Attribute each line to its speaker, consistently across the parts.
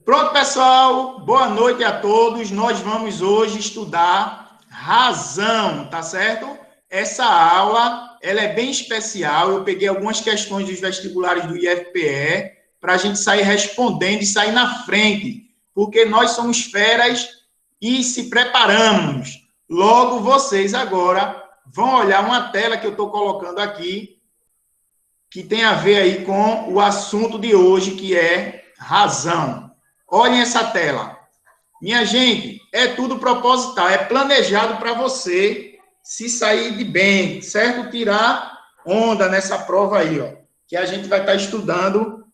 Speaker 1: Pronto, pessoal. Boa noite a todos. Nós vamos hoje estudar razão, tá certo? Essa aula, ela é bem especial. Eu peguei algumas questões dos vestibulares do IFPE para a gente sair respondendo e sair na frente, porque nós somos feras e se preparamos. Logo, vocês agora vão olhar uma tela que eu estou colocando aqui, que tem a ver aí com o assunto de hoje, que é razão. Olhem essa tela. Minha gente, é tudo proposital, é planejado para você se sair de bem, certo? Tirar onda nessa prova aí, ó, que a gente vai estar estudando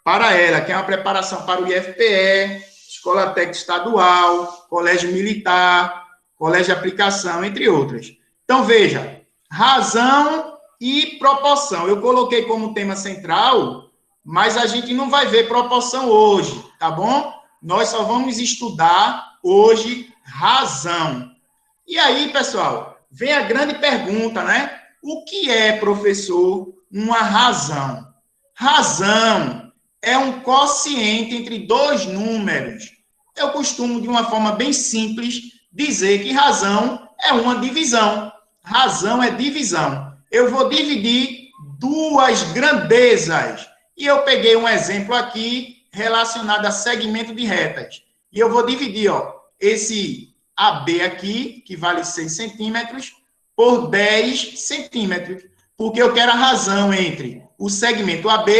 Speaker 1: para ela, que é uma preparação para o IFPE, Escola Técnica Estadual, Colégio Militar, Colégio de Aplicação, entre outras. Então, veja, razão e proporção. Eu coloquei como tema central, mas a gente não vai ver proporção hoje, tá bom? Nós só vamos estudar hoje razão. E aí, pessoal, vem a grande pergunta, né? O que é, professor, uma razão? Razão é um quociente entre dois números. Eu costumo, de uma forma bem simples, dizer que razão é uma divisão. Razão é divisão. Eu vou dividir duas grandezas. E eu peguei um exemplo aqui relacionado a segmento de retas. E eu vou dividir, ó, esse AB aqui, que vale 6 centímetros, por 10 centímetros. Porque eu quero a razão entre o segmento AB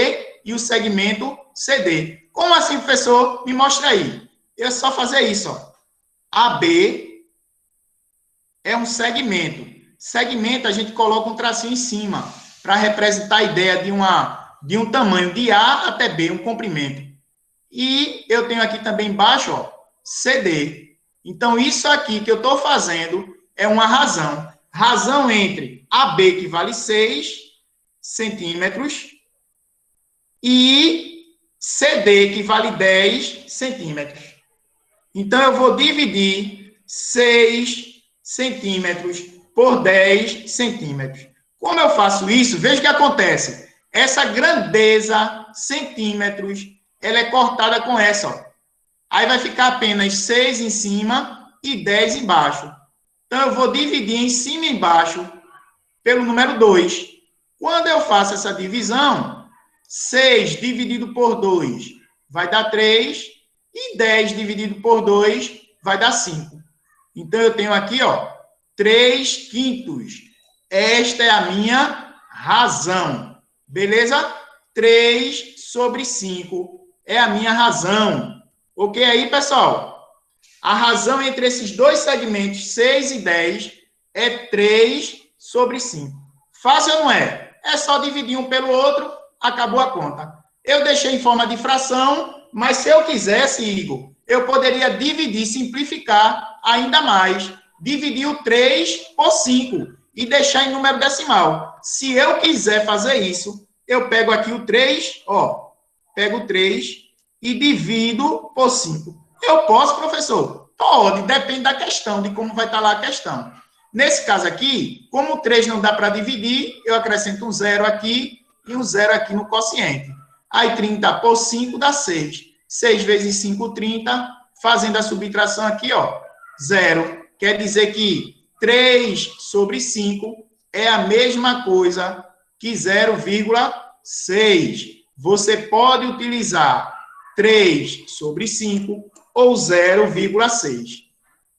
Speaker 1: e o segmento CD. Como assim, professor? Me mostra aí. É só fazer isso, ó. AB é um segmento. Segmento, a gente coloca um tracinho em cima para representar a ideia de um tamanho de A até B, um comprimento. E eu tenho aqui também embaixo, ó, CD. Então, isso aqui que eu estou fazendo é uma razão. Razão entre AB, que vale 6 centímetros, e CD, que vale 10 centímetros. Então, eu vou dividir 6 centímetros por 10 centímetros. Como eu faço isso? Veja o que acontece. Essa grandeza, centímetros, ela é cortada com essa, ó. Aí vai ficar apenas 6 em cima e 10 embaixo. Então, eu vou dividir em cima e embaixo pelo número 2. Quando eu faço essa divisão, 6 dividido por 2 vai dar 3 e 10 dividido por 2 vai dar 5. Então, eu tenho aqui, ó, 3 quintos. Esta é a minha razão. Beleza? 3 sobre 5 é a minha razão. Ok aí, pessoal? A razão entre esses dois segmentos, 6 e 10, é 3 sobre 5. Fácil ou não é? É só dividir um pelo outro, acabou a conta. Eu deixei em forma de fração, mas se eu quisesse, Igor, eu poderia dividir, simplificar ainda mais. Dividir o 3 por 5 e deixar em número decimal. Se eu quiser fazer isso, eu pego aqui o 3, ó, pego o 3 e divido por 5. Eu posso, professor? Pode, depende da questão, de como vai estar lá a questão. Nesse caso aqui, como o 3 não dá para dividir, eu acrescento um 0 aqui e um 0 aqui no quociente. Aí 30 por 5 dá 6. 6 vezes 5, 30. Fazendo a subtração aqui, ó, 0. Quer dizer que 3 sobre 5 é a mesma coisa que 0,6. Você pode utilizar 3 sobre 5 ou 0,6.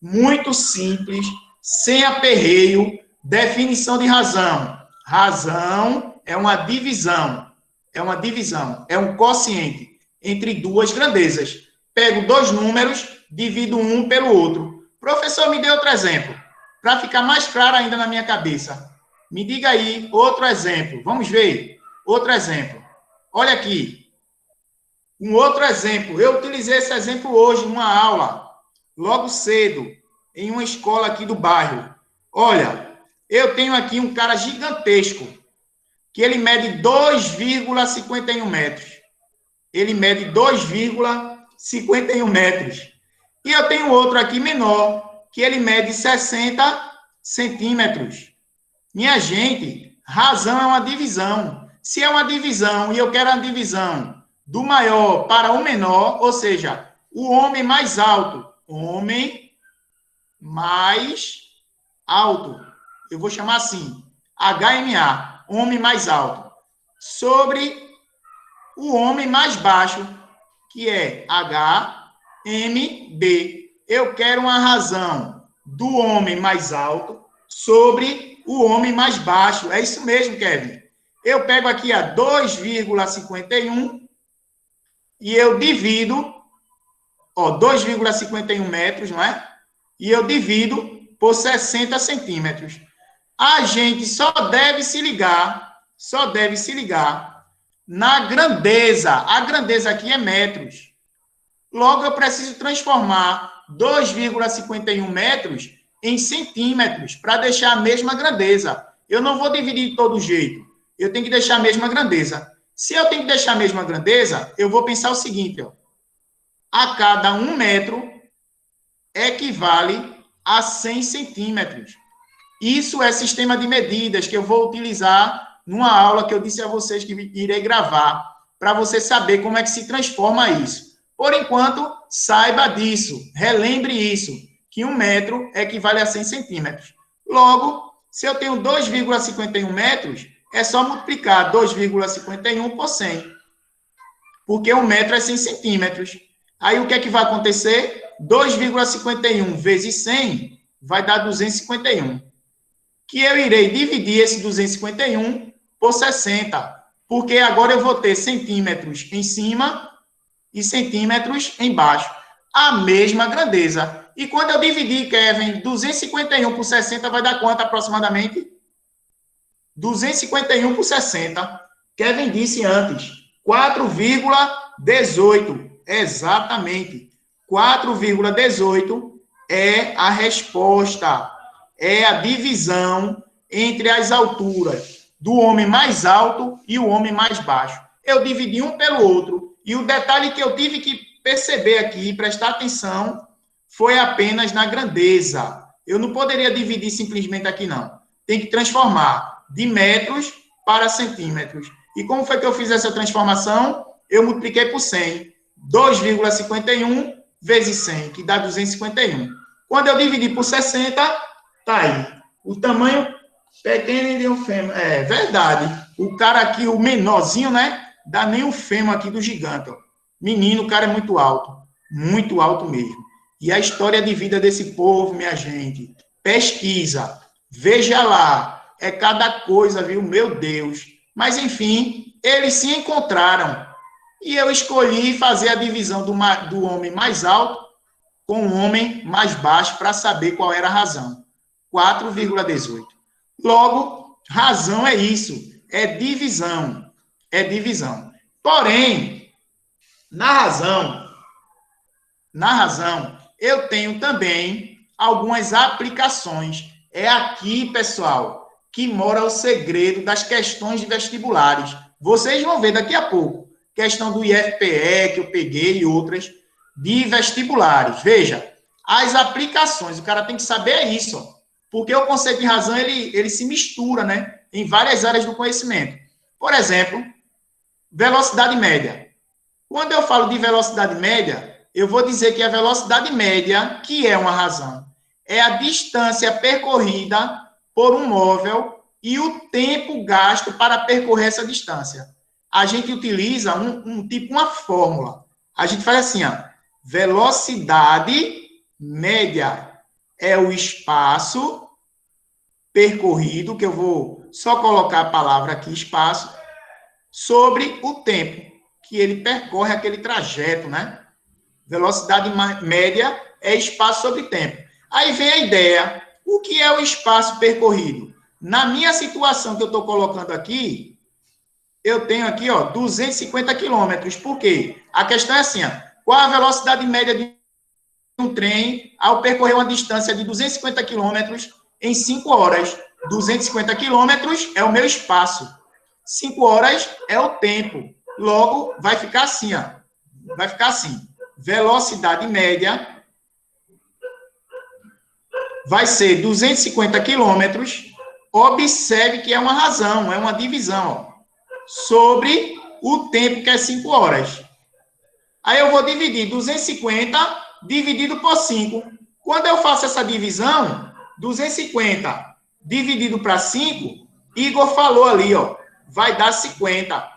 Speaker 1: Muito simples, sem aperreio. Definição de razão. Razão é uma divisão. É uma divisão. É um quociente entre duas grandezas. Pego dois números, divido um pelo outro. Professor, me dê outro exemplo, para ficar mais claro ainda na minha cabeça. Me diga aí outro exemplo. Vamos ver. Outro exemplo. Olha aqui. Um outro exemplo. Eu utilizei esse exemplo hoje numa aula, logo cedo, em uma escola aqui do bairro. Olha, eu tenho aqui um cara gigantesco, que ele mede 2,51 metros. Ele mede 2,51 metros. E eu tenho outro aqui menor, que ele mede 60 centímetros. Minha gente, razão é uma divisão. Se é uma divisão e eu quero a divisão do maior para o menor, ou seja, o homem mais alto, homem mais alto, eu vou chamar assim, HMA, homem mais alto, sobre o homem mais baixo, que é HMB. Eu quero uma razão do homem mais alto sobre o homem mais baixo. É isso mesmo, Kevin. Eu pego aqui a 2,51 e eu divido, 2,51 metros, não é? E eu divido por 60 centímetros. A gente só deve se ligar na grandeza. A grandeza aqui é metros. Logo, eu preciso transformar 2,51 metros em centímetros para deixar a mesma grandeza. Eu não vou dividir de todo jeito. Eu tenho que deixar a mesma grandeza. Se eu tenho que deixar a mesma grandeza, eu vou pensar o seguinte, ó. A cada 1 metro equivale a 100 centímetros. Isso é sistema de medidas que eu vou utilizar numa aula que eu disse a vocês que irei gravar, para você saber como é que se transforma isso. Por enquanto, saiba disso, relembre isso, que 1 metro equivale a 100 centímetros. Logo, se eu tenho 2,51 metros, é só multiplicar 2,51 por 100, porque 1 metro é 100 centímetros. Aí, o que é que vai acontecer? 2,51 vezes 100 vai dar 251. Que eu irei dividir esse 251 por 60, porque agora eu vou ter centímetros em cima e centímetros embaixo. A mesma grandeza. E quando eu dividir, Kevin, 251 por 60 vai dar quanto aproximadamente? 251 por 60. Kevin disse antes, 4,18. Exatamente. 4,18 é a resposta. É a divisão entre as alturas do homem mais alto e o homem mais baixo. Eu dividi um pelo outro. E o detalhe que eu tive que perceber aqui, prestar atenção, foi apenas na grandeza. Eu não poderia dividir simplesmente aqui, não. Tem que transformar de metros para centímetros. E como foi que eu fiz essa transformação? Eu multipliquei por 100. 2,51 vezes 100, que dá 251. Quando eu dividi por 60, tá aí. O tamanho pequeno de um fêmur. É verdade. O cara aqui, o menorzinho, né? Dá nem um fêmur aqui do gigante. Ó. Menino, o cara é muito alto. Muito alto mesmo. E a história de vida desse povo, minha gente. Pesquisa. Veja lá. É cada coisa, viu? Meu Deus. Mas, enfim, eles se encontraram. E eu escolhi fazer a divisão do homem mais alto com o homem mais baixo para saber qual era a razão. 4,18. Logo, razão é isso. É divisão. É divisão. Porém, na razão, eu tenho também algumas aplicações. É aqui, pessoal, que mora o segredo das questões de vestibulares. Vocês vão ver daqui a pouco. Questão do IFPE, que eu peguei, e outras, de vestibulares. Veja, as aplicações, o cara tem que saber isso, ó, porque o conceito de razão, ele se mistura, né, em várias áreas do conhecimento. Por exemplo, velocidade média. Quando eu falo de velocidade média, eu vou dizer que a velocidade média, que é uma razão, é a distância percorrida por um móvel e o tempo gasto para percorrer essa distância. A gente utiliza uma fórmula. A gente faz assim, ó, velocidade média é o espaço percorrido, que eu vou só colocar a palavra aqui, espaço, sobre o tempo que ele percorre aquele trajeto, né? Velocidade média é espaço sobre tempo. Aí vem a ideia, o que é o espaço percorrido? Na minha situação que eu estou colocando aqui, eu tenho aqui, ó, 250 quilômetros. Por quê? A questão é assim, ó, qual a velocidade média de um trem ao percorrer uma distância de 250 quilômetros em 5 horas? 250 quilômetros é o meu espaço. 5 horas é o tempo. Logo, vai ficar assim, ó. Vai ficar assim. Velocidade média vai ser 250 quilômetros. Observe que é uma razão, é uma divisão, ó. sobre o tempo, que é 5 horas. Aí eu vou dividir 250 dividido por 5. Quando eu faço essa divisão, 250 dividido para 5, Igor falou ali, ó, vai dar 50.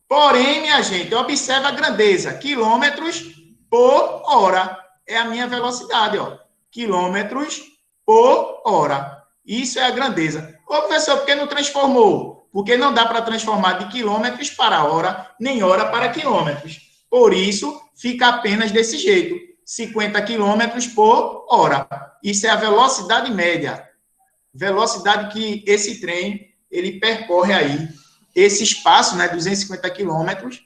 Speaker 1: Porém, minha gente, observa a grandeza. Quilômetros por hora. É a minha velocidade, ó. Quilômetros por hora. Isso é a grandeza. Ô, professor, por que não transformou? Porque não dá para transformar de quilômetros para hora, nem hora para quilômetros. Por isso, fica apenas desse jeito. 50 quilômetros por hora. Isso é a velocidade média. Velocidade que esse trem, ele percorre aí. Esse espaço, né, 250 quilômetros,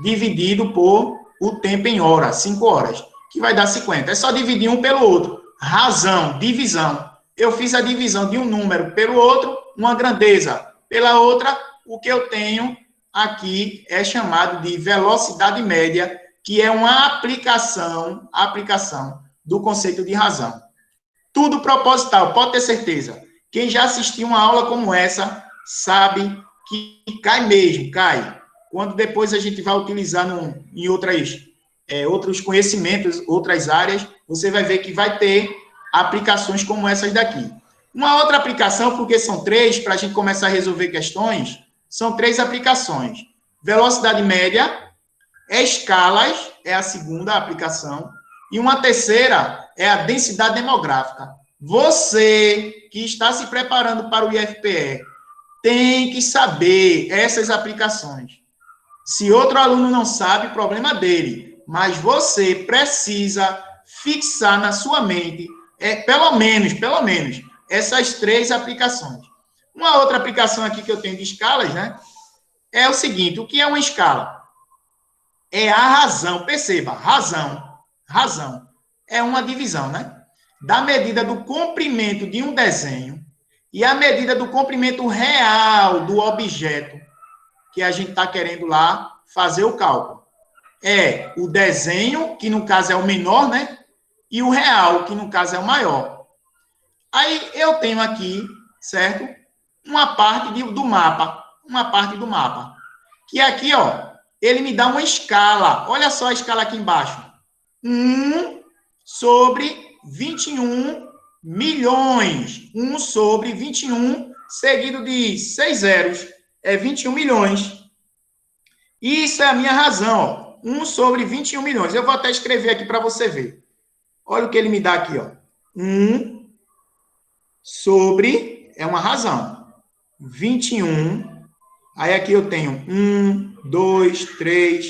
Speaker 1: dividido por o tempo em horas, 5 horas, que vai dar 50. É só dividir um pelo outro. Razão, divisão. Eu fiz a divisão de um número pelo outro, uma grandeza. Pela outra, o que eu tenho aqui é chamado de velocidade média, que é uma aplicação do conceito de razão. Tudo proposital, pode ter certeza. Quem já assistiu uma aula como essa, sabe que cai mesmo, cai. Quando depois a gente vai utilizar em outros conhecimentos, outras áreas, você vai ver que vai ter aplicações como essas daqui. Uma outra aplicação, porque são 3, para a gente começar a resolver questões, são 3 aplicações. Velocidade média, escalas, é a segunda aplicação, e uma terceira é a densidade demográfica. Você que está se preparando para o IFPE tem que saber essas aplicações. Se outro aluno não sabe, problema dele, mas você precisa fixar na sua mente, pelo menos, essas 3 aplicações. Uma outra aplicação aqui que eu tenho de escalas, né, é o seguinte: o que é uma escala? É a razão, perceba, razão é uma divisão, né, da medida do comprimento de um desenho e a medida do comprimento real do objeto que a gente está querendo lá fazer o cálculo. É o desenho, que no caso é o menor, né, e o real, que no caso é o maior. Aí eu tenho aqui, certo, uma parte do mapa, que aqui, ó, ele me dá uma escala. Olha só a escala aqui embaixo. 1 sobre 21 milhões. 1 sobre 21, seguido de 6 zeros. É 21 milhões. Isso é a minha razão, ó. 1 sobre 21 milhões. Eu vou até escrever aqui para você ver. Olha o que ele me dá aqui, ó. 1 sobre, é uma razão, 21. Aí aqui eu tenho 1, 2, 3,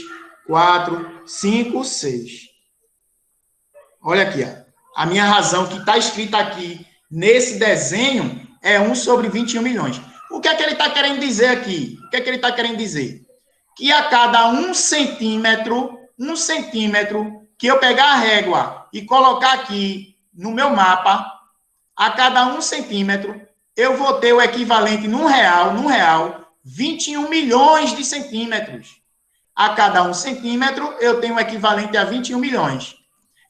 Speaker 1: 4, 5, 6. Olha aqui, ó. A minha razão que está escrita aqui nesse desenho é 1 sobre 21 milhões. O que é que ele está querendo dizer aqui? O que é que ele está querendo dizer? Que a cada 1 centímetro que eu pegar a régua e colocar aqui no meu mapa, a cada 1 centímetro, eu vou ter o equivalente num real, 21 milhões de centímetros. A cada 1 centímetro, eu tenho o equivalente a 21 milhões.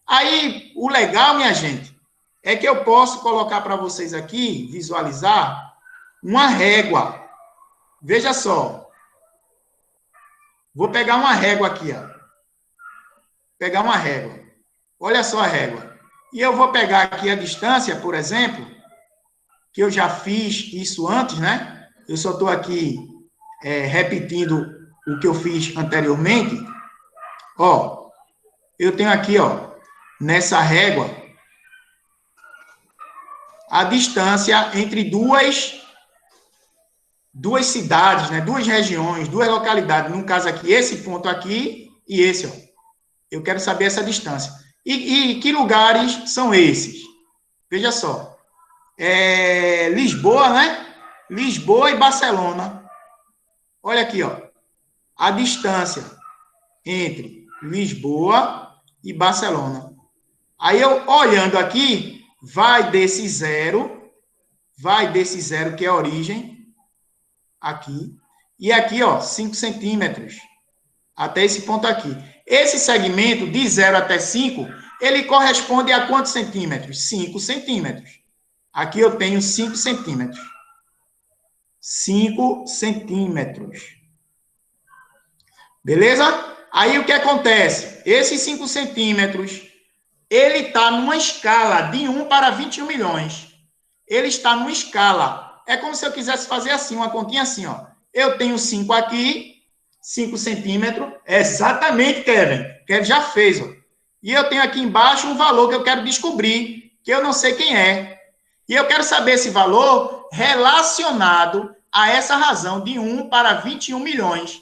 Speaker 1: Aí, o legal, minha gente, é que eu posso colocar para vocês aqui, visualizar, uma régua. Veja só. Vou pegar uma régua aqui, ó. Pegar uma régua. Olha só a régua. E eu vou pegar aqui a distância, por exemplo, que eu já fiz isso antes, né? Eu só estou aqui repetindo o que eu fiz anteriormente. Ó, eu tenho aqui, ó, nessa régua, a distância entre duas cidades, né? 2 regiões, 2 localidades. No caso aqui, esse ponto aqui e esse, ó. Eu quero saber essa distância. E que lugares são esses? Veja só. Lisboa, né? Lisboa e Barcelona. Olha aqui, ó. A distância entre Lisboa e Barcelona. Aí eu, olhando aqui, vai desse zero que é a origem, aqui, e aqui, ó, 5 centímetros, até esse ponto aqui. Esse segmento, de 0 até 5, ele corresponde a quantos centímetros? 5 centímetros. Aqui eu tenho 5 centímetros. 5 centímetros. Beleza? Aí o que acontece? Esses 5 centímetros, ele está numa escala de 1 para 21 milhões. Ele está numa escala. É como se eu quisesse fazer assim, uma continha assim, ó. Eu tenho 5 aqui, 5 centímetros. Exatamente, Kevin. Kevin já fez, ó. E eu tenho aqui embaixo um valor que eu quero descobrir, que eu não sei quem é. E eu quero saber esse valor relacionado a essa razão de 1 para 21 milhões.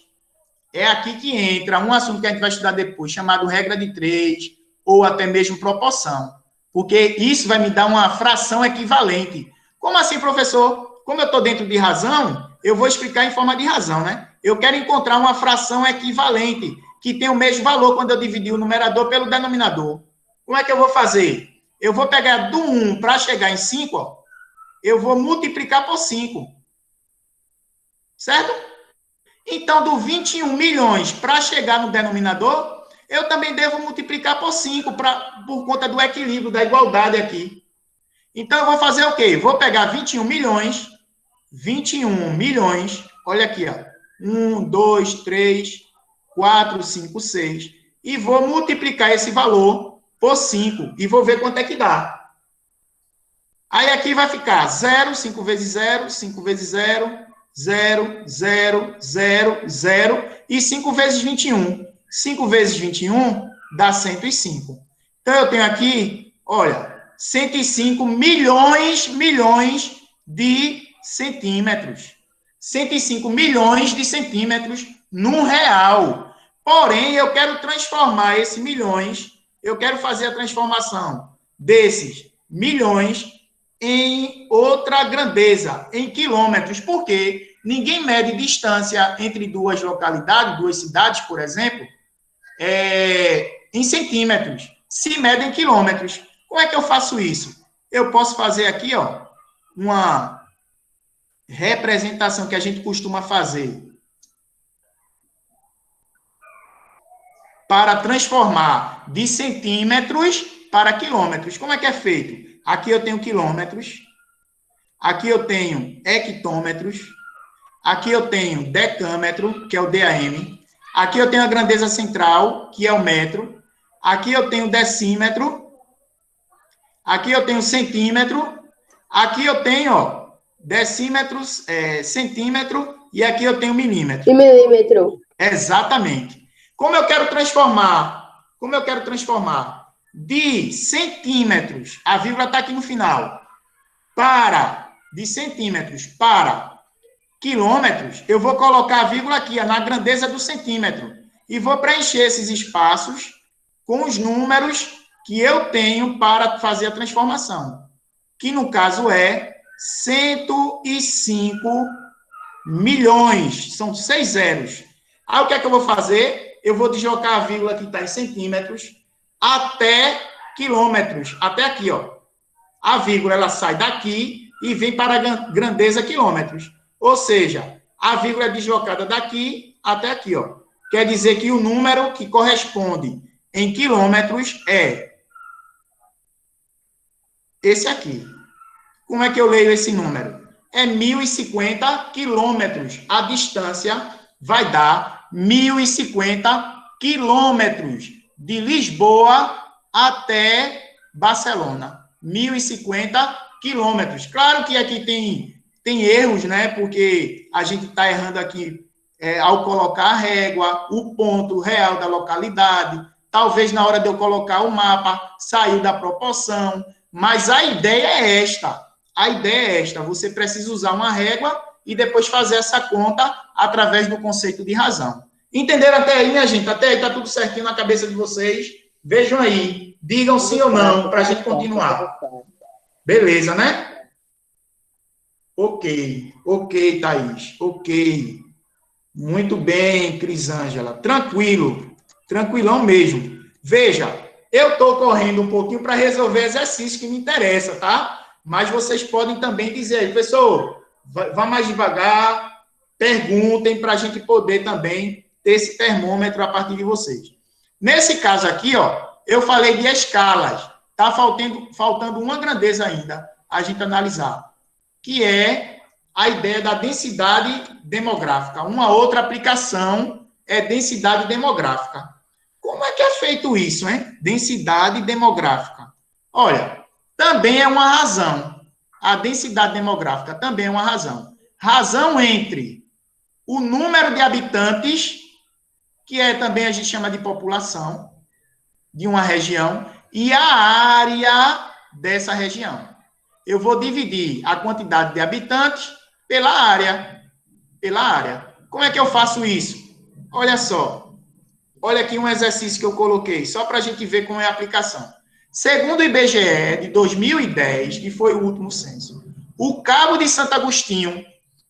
Speaker 1: É aqui que entra um assunto que a gente vai estudar depois, chamado regra de 3, ou até mesmo proporção. Porque isso vai me dar uma fração equivalente. Como assim, professor? Como eu estou dentro de razão, eu vou explicar em forma de razão, né? Eu quero encontrar uma fração equivalente, que tem o mesmo valor quando eu dividir o numerador pelo denominador. Como é que eu vou fazer? Eu vou pegar do 1 para chegar em 5, ó, eu vou multiplicar por 5. Certo? Então, do 21 milhões para chegar no denominador, eu também devo multiplicar por 5 por conta do equilíbrio, da igualdade aqui. Então, eu vou fazer o quê? Vou pegar 21 milhões, olha aqui, ó, 1, 2, 3, 4, 5, 6, e vou multiplicar esse valor por 5, e vou ver quanto é que dá. Aí aqui vai ficar 0, 5 vezes 0, 5 vezes 0, 0, 0, 0, 0, e 5 vezes 21. 5 vezes 21 dá 105. Então, eu tenho aqui, olha, 105 milhões de centímetros. 105 milhões de centímetros num real. Porém, eu quero transformar esses milhões, eu quero fazer a transformação desses milhões em outra grandeza, em quilômetros. Por quê? Ninguém mede distância entre duas localidades, duas cidades, por exemplo, em centímetros. Se mede em quilômetros. Como é que eu faço isso? Eu posso fazer aqui, ó, uma representação que a gente costuma fazer para transformar de centímetros para quilômetros. Como é que é feito? Aqui eu tenho quilômetros, aqui eu tenho hectômetros, aqui eu tenho decâmetro, que é o DAM, aqui eu tenho a grandeza central, que é o metro, aqui eu tenho decímetro, aqui eu tenho centímetro, aqui eu tenho, ó, decímetros, centímetro, e aqui eu tenho milímetro.
Speaker 2: E milímetro.
Speaker 1: Exatamente. Como eu quero transformar de centímetros, a vírgula está aqui no final, de centímetros para quilômetros, eu vou colocar a vírgula aqui, na grandeza do centímetro, e vou preencher esses espaços com os números que eu tenho para fazer a transformação, que no caso é 105 milhões, são 6 zeros. Aí o que é que eu vou fazer? Eu vou deslocar a vírgula que está em centímetros até quilômetros, até aqui, ó. A vírgula, ela sai daqui e vem para a grandeza quilômetros. Ou seja, a vírgula é deslocada daqui até aqui, ó. Quer dizer que o número que corresponde em quilômetros é esse aqui. Como é que eu leio esse número? É 1.050 quilômetros. A distância vai dar 1.050 quilômetros de Lisboa até Barcelona. 1.050 quilômetros. Claro que aqui tem erros, né? Porque a gente está errando aqui ao colocar a régua, o ponto real da localidade. Talvez na hora de eu colocar o mapa, saiu da proporção. Mas a ideia é esta. A ideia é esta. Você precisa usar uma régua e depois fazer essa conta através do conceito de razão. Entenderam até aí, minha gente? Até aí está tudo certinho na cabeça de vocês? Vejam aí. Digam sim ou não para a gente continuar. Beleza, né? Ok, Thaís. Ok. Muito bem, Crisângela. Tranquilo. Tranquilão mesmo. Veja, eu estou correndo um pouquinho para resolver exercício que me interessa, tá? Mas vocês podem também dizer aí, professor, vá mais devagar, perguntem para a gente poder também ter esse termômetro a partir de vocês. Nesse caso aqui, ó, eu falei de escalas. Está faltando uma grandeza ainda a gente analisar, que é a ideia da densidade demográfica. Uma outra aplicação é densidade demográfica. Como é que é feito isso, hein? Densidade demográfica. Olha, também é uma razão. A densidade demográfica também é uma razão. Razão entre o número de habitantes, que também a gente chama de população, de uma região, e a área dessa região. Eu vou dividir a quantidade de habitantes pela área. Pela área. Como é que eu faço isso? Olha só. Olha aqui um exercício que eu coloquei, só para a gente ver como é a aplicação. Segundo o IBGE, de 2010, que foi o último censo, o Cabo de Santo Agostinho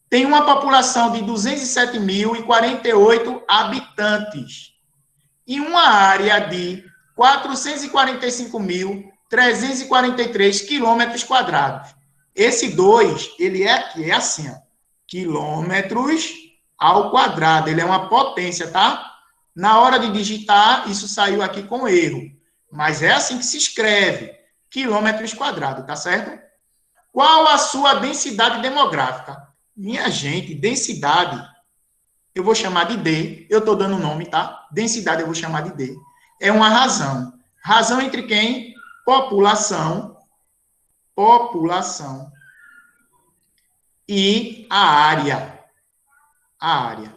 Speaker 1: tem uma população de 207.048 habitantes e uma área de 445.343 quilômetros quadrados. Esse 2, ele é aqui, é assim, ó, quilômetros ao quadrado. Ele é uma potência, tá? Na hora de digitar, isso saiu aqui com erro. Mas é assim que se escreve, quilômetros quadrados, tá certo? Qual a sua densidade demográfica? Minha gente, densidade, eu vou chamar de D. Eu estou dando nome, tá? Densidade eu vou chamar de D. É uma razão. Razão entre quem? População. População. E a área. A área.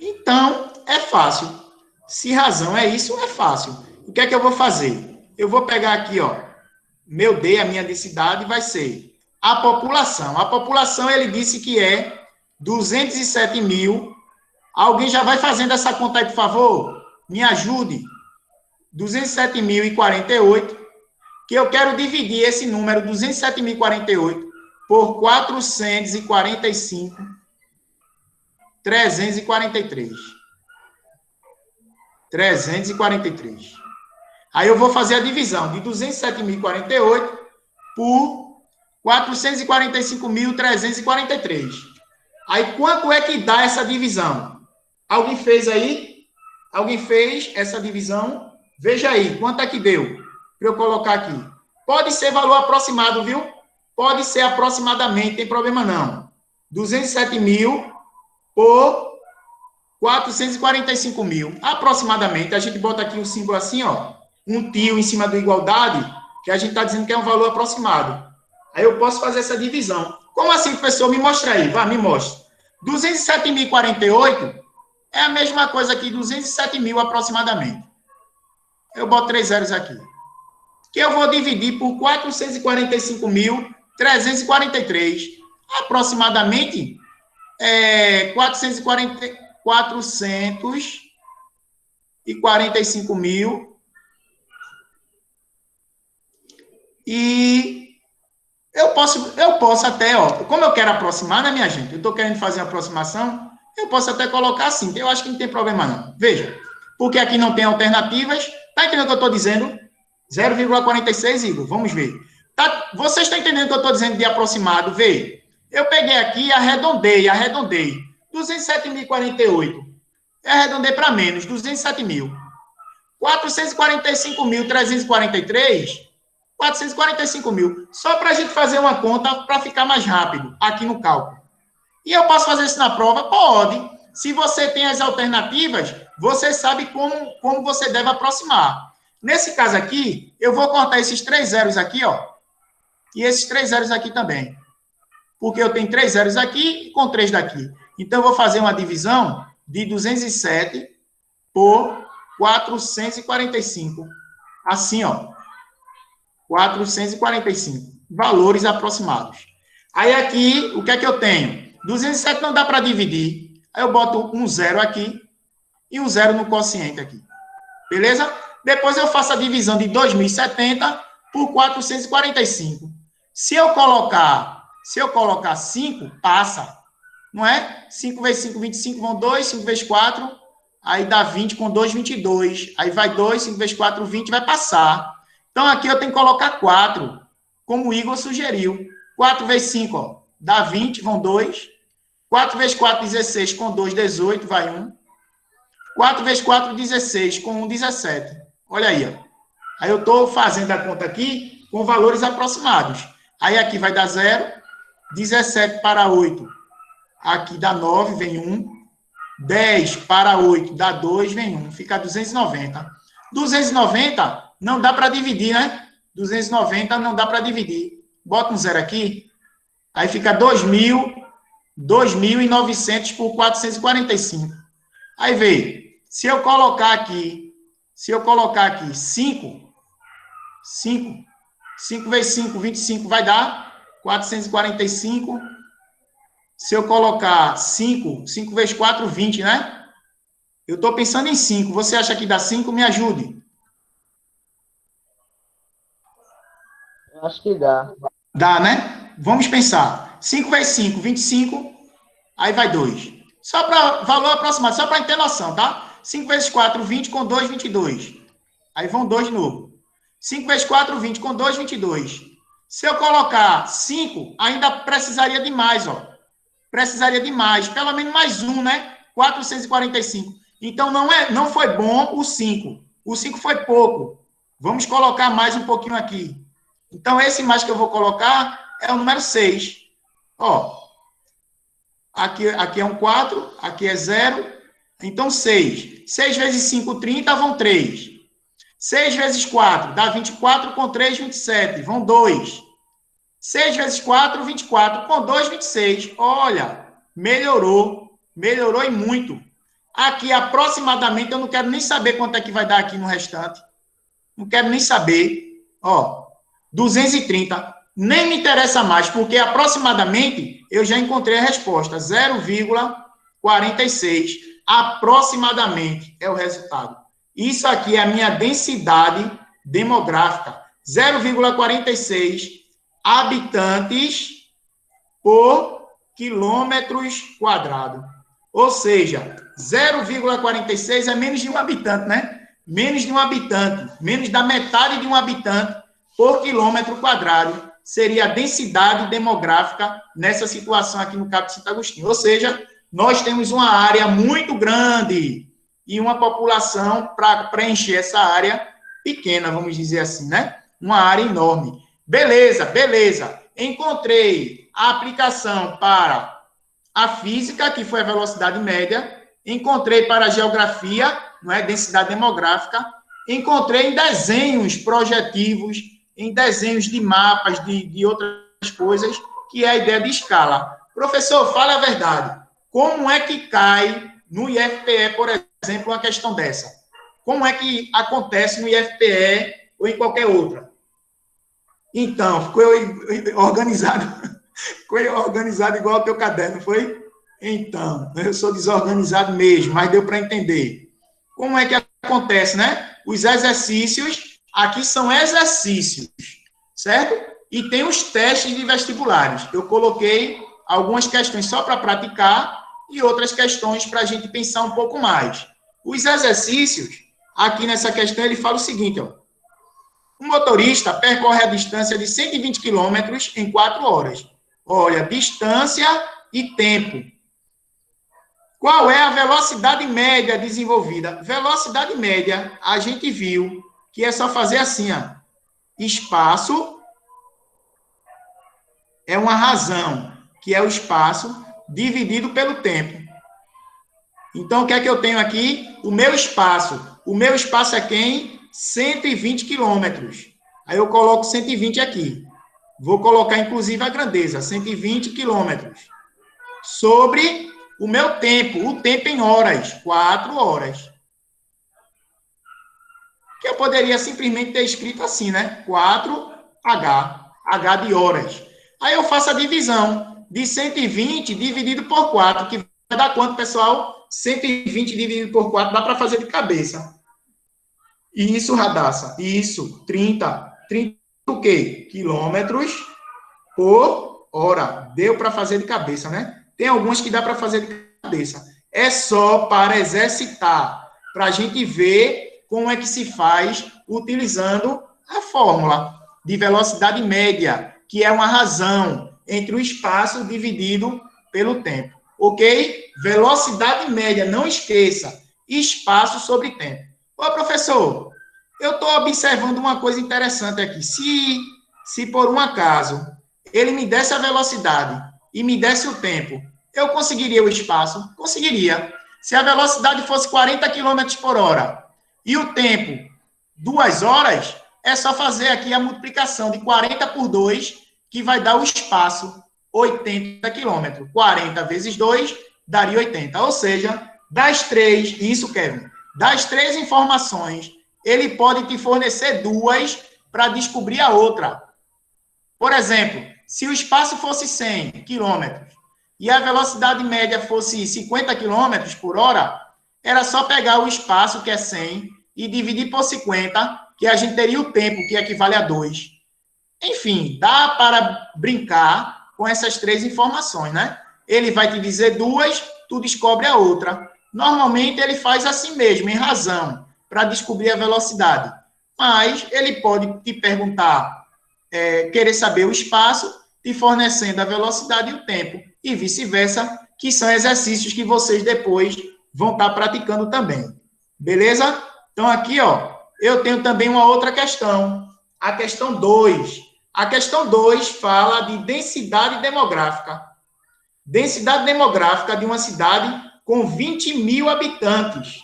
Speaker 1: Então, é fácil. Se razão é isso, é fácil. O que é que eu vou fazer? Eu vou pegar aqui, ó, meu D, a minha densidade, vai ser a população. A população, ele disse que é 207 mil. Alguém já vai fazendo essa conta aí, por favor? Me ajude. 207.048, que eu quero dividir esse número, 207.048, por 445.343. 343. Aí eu vou fazer a divisão de 207.048 por 445.343. Aí quanto é que dá essa divisão? Alguém fez aí? Alguém fez essa divisão? Veja aí, quanto é que deu? Para eu colocar aqui. Pode ser valor aproximado, viu? Pode ser aproximadamente, tem problema não. 207 mil por 445 mil. Aproximadamente, a gente bota aqui um símbolo assim, ó, um tio em cima do igualdade, que a gente está dizendo que é um valor aproximado. Aí eu posso fazer essa divisão. Como assim, professor? Me mostra aí, vá, me mostra. 207.048 é a mesma coisa que 207 mil aproximadamente. Eu boto 3 zeros aqui. Que eu vou dividir por 445.343. Aproximadamente, 445 mil. E eu posso até, ó, como eu quero aproximar, né, minha gente? Eu estou querendo fazer a aproximação, eu posso até colocar assim. Eu acho que não tem problema, não. Veja, porque aqui não tem alternativas. Tá entendendo o que eu estou dizendo? 0,46, Igor. Vamos ver. Tá, vocês estão entendendo o que eu estou dizendo de aproximado? Vê. Eu peguei aqui e arredondei. 207.048. Eu arredondei para menos, 207 mil. 445.343, 445 mil. Só para a gente fazer uma conta para ficar mais rápido aqui no cálculo. E eu posso fazer isso na prova? Pode. Se você tem as alternativas, você sabe como você deve aproximar. Nesse caso aqui, eu vou cortar esses 3 zeros aqui, ó. E esses 3 zeros aqui também. Porque eu tenho 3 zeros aqui com 3 daqui. Então, eu vou fazer uma divisão de 207 por 445. Assim, ó. 445. Valores aproximados. Aí, aqui, o que é que eu tenho? 207 não dá para dividir. Aí, eu boto um zero aqui e um zero no quociente aqui. Beleza? Depois, eu faço a divisão de 2.070 por 445. Se eu colocar 5, passa. Não é? 5 vezes 5, 25, vão 2. 5 vezes 4, aí dá 20, com 2, 22. Aí vai 2, 5 vezes 4, 20, vai passar. Então, aqui eu tenho que colocar 4, como o Igor sugeriu. 4 vezes 5, ó, dá 20, vão 2. 4 vezes 4, 16, com 2, 18, vai 1. 4 vezes 4, 16, com 1, 17. Olha aí, ó. Aí eu estou fazendo a conta aqui com valores aproximados. Aí aqui vai dar 0, 17 para 8, aqui dá 9, vem 1. 10 para 8 dá 2, vem 1. Fica 290. 290 não dá para dividir, né? 290 não dá para dividir. Bota um zero aqui, aí fica 2.900 por 445. Aí veio, se eu colocar aqui 5 vezes 5, 25, vai dar 445. Se eu colocar 5 vezes 4, 20, né? Eu estou pensando em 5. Você acha que dá 5? Me ajude.
Speaker 2: Eu acho que dá.
Speaker 1: Dá, né? Vamos pensar. 5 vezes 5, 25. Aí vai 2. Só para valor aproximado, só para ter noção, tá? 5 vezes 4, 20, com 2, 22. Aí vão 2 de novo. 5 vezes 4, 20, com 2, 22. Se eu colocar 5, ainda precisaria de mais, ó. Precisaria de mais, pelo menos mais um, né? 445. Então, não foi bom o 5. O 5 foi pouco. Vamos colocar mais um pouquinho aqui. Então, esse mais que eu vou colocar é o número 6. Ó, aqui é um 4, aqui é 0. Então, 6. 6 vezes 5, 30, vão 3. 6 vezes 4, dá 24, com 3, 27. Vão 2. 6 vezes 4, 24. Com 2, 26. Olha, melhorou e muito. Aqui, aproximadamente, eu não quero nem saber quanto é que vai dar aqui no restante. Não quero nem saber. Ó, 230. Nem me interessa mais, porque aproximadamente eu já encontrei a resposta. 0,46. Aproximadamente é o resultado. Isso aqui é a minha densidade demográfica. 0,46 habitantes por quilômetros quadrados. Ou seja, 0,46 é menos de um habitante, né? Menos de um habitante, menos da metade de um habitante por quilômetro quadrado seria a densidade demográfica nessa situação aqui no Cabo de Santo Agostinho. Ou seja, nós temos uma área muito grande e uma população para preencher essa área pequena, vamos dizer assim, né? Uma área enorme. Beleza. Encontrei a aplicação para a física, que foi a velocidade média. Encontrei para a geografia, não é? Densidade demográfica. Encontrei em desenhos projetivos, em desenhos de mapas, de outras coisas, que é a ideia de escala. Professor, fale a verdade. Como é que cai no IFPE, por exemplo, uma questão dessa? Como é que acontece no IFPE ou em qualquer outra? Então, ficou organizado. Ficou organizado igual ao teu caderno, foi? Então, eu sou desorganizado mesmo, mas deu para entender. Como é que acontece, né? Os exercícios, aqui são exercícios, certo? E tem os testes de vestibulares. Eu coloquei algumas questões só para praticar e outras questões para a gente pensar um pouco mais. Os exercícios, aqui nessa questão, ele fala o seguinte, ó. Um motorista percorre a distância de 120 quilômetros em 4 horas. Olha, distância e tempo. Qual é a velocidade média desenvolvida? Velocidade média, a gente viu que é só fazer assim, ó. Espaço é uma razão, que é o espaço dividido pelo tempo. Então, o que é que eu tenho aqui? O meu espaço. O meu espaço é quem? 120 quilômetros. Aí eu coloco 120 aqui. Vou colocar, inclusive, a grandeza, 120 quilômetros. Sobre o meu tempo, o tempo em horas, 4 horas. Que eu poderia simplesmente ter escrito assim, né? 4H, H de horas. Aí eu faço a divisão de 120 dividido por 4, que vai dar quanto, pessoal? 120 dividido por 4, dá para fazer de cabeça. Isso, Radassa, isso, 30 o quê? Quilômetros por hora. Deu para fazer de cabeça, né? Tem alguns que dá para fazer de cabeça. É só para exercitar, para a gente ver como é que se faz utilizando a fórmula de velocidade média, que é uma razão entre o espaço dividido pelo tempo. Ok? Velocidade média, não esqueça, espaço sobre tempo. Ô, professor, eu estou observando uma coisa interessante aqui. Se por um acaso ele me desse a velocidade e me desse o tempo, eu conseguiria o espaço? Conseguiria. Se a velocidade fosse 40 km por hora e o tempo 2 horas, é só fazer aqui a multiplicação de 40 por 2, que vai dar o espaço 80 km. 40 vezes 2 daria 80. Ou seja, das três, isso, Kevin, das três informações, ele pode te fornecer duas para descobrir a outra. Por exemplo, se o espaço fosse 100 km e a velocidade média fosse 50 km por hora, era só pegar o espaço, que é 100, e dividir por 50, que a gente teria o tempo, que equivale a 2. Enfim, dá para brincar com essas três informações, né? Ele vai te dizer duas, tu descobre a outra. Normalmente, ele faz assim mesmo, em razão, para descobrir a velocidade. Mas ele pode te perguntar, querer saber o espaço, te fornecendo a velocidade e o tempo, e vice-versa, que são exercícios que vocês depois vão estar praticando também. Beleza? Então, aqui, ó, eu tenho também uma outra questão, a questão 2. A questão 2 fala de densidade demográfica. Densidade demográfica de uma cidade com 20 mil habitantes.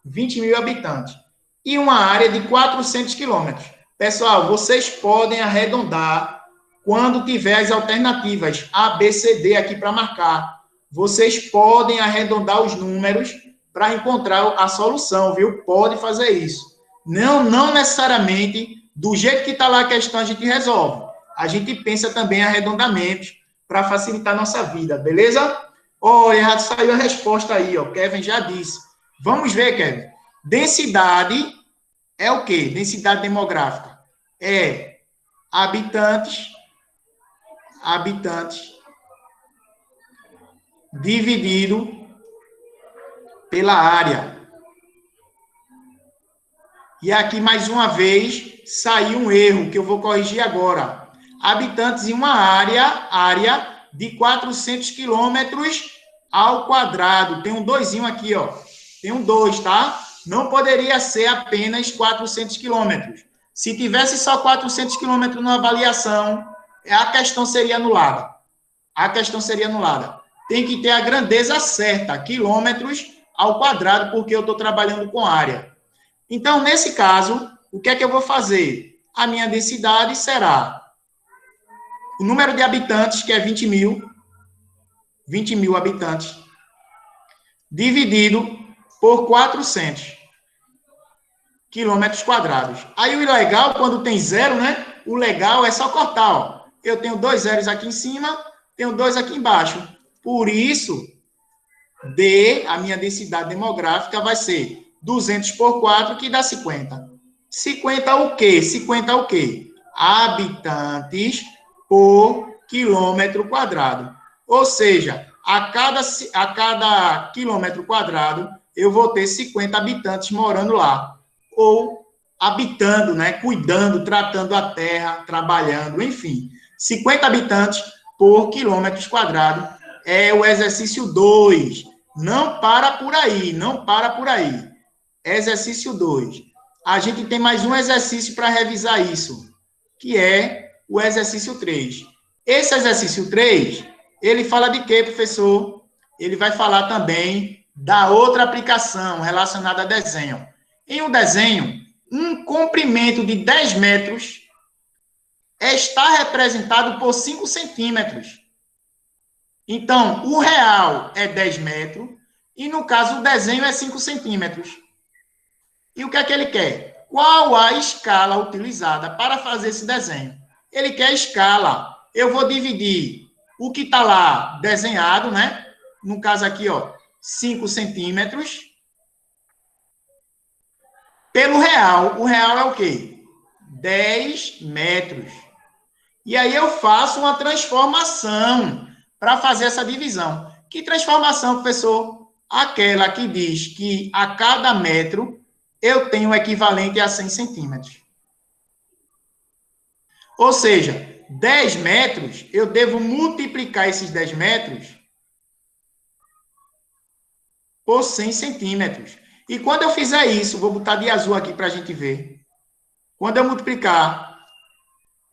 Speaker 1: 20 mil habitantes. E uma área de 400 quilômetros. Pessoal, vocês podem arredondar quando tiver as alternativas A, B, C, D aqui para marcar. Vocês podem arredondar os números para encontrar a solução, viu? Pode fazer isso. Não necessariamente do jeito que está lá a questão a gente resolve. A gente pensa também em arredondamentos para facilitar a nossa vida, beleza? Olha, saiu a resposta aí, ó. Kevin já disse. Vamos ver, Kevin. Densidade é o quê? Densidade demográfica. É habitantes dividido pela área. E aqui, mais uma vez, saiu um erro, que eu vou corrigir agora. Habitantes em uma área de 400 quilômetros ao quadrado. Tem um doisinho aqui, ó. Tem um 2, tá? Não poderia ser apenas 400 quilômetros. Se tivesse só 400 quilômetros na avaliação, a questão seria anulada. Tem que ter a grandeza certa, quilômetros ao quadrado, porque eu estou trabalhando com área. Então, nesse caso, o que é que eu vou fazer? A minha densidade será o número de habitantes, que é 20 mil habitantes, dividido por 400 quilômetros quadrados. Aí, o legal, quando tem zero, né? O legal é só cortar, ó. Eu tenho 2 zeros aqui em cima, tenho 2 aqui embaixo. Por isso, a minha densidade demográfica vai ser 200 por 4, que dá 50. 50 o quê? 50 o quê? Habitantes por quilômetro quadrado. Ou seja, a cada quilômetro quadrado, eu vou ter 50 habitantes morando lá. Ou habitando, né? Cuidando, tratando a terra, trabalhando, enfim. 50 habitantes por quilômetros quadrados é o exercício 2. Não para por aí. Exercício 2. A gente tem mais um exercício para revisar isso, que é o exercício 3. Esse exercício 3, ele fala de quê, professor? Ele vai falar também da outra aplicação relacionada a desenho. Em um desenho, um comprimento de 10 metros está representado por 5 centímetros. Então, o real é 10 metros e, no caso, o desenho é 5 centímetros. E o que é que ele quer? Qual a escala utilizada para fazer esse desenho? Ele quer a escala. Eu vou dividir o que está lá desenhado, né? No caso aqui, ó, 5 centímetros, pelo real. O real é o quê? 10 metros. E aí eu faço uma transformação para fazer essa divisão. Que transformação, professor? Aquela que diz que a cada metro eu tenho o equivalente a 100 centímetros. Ou seja, 10 metros, eu devo multiplicar esses 10 metros por 100 centímetros. E quando eu fizer isso, vou botar de azul aqui para a gente ver. Quando eu multiplicar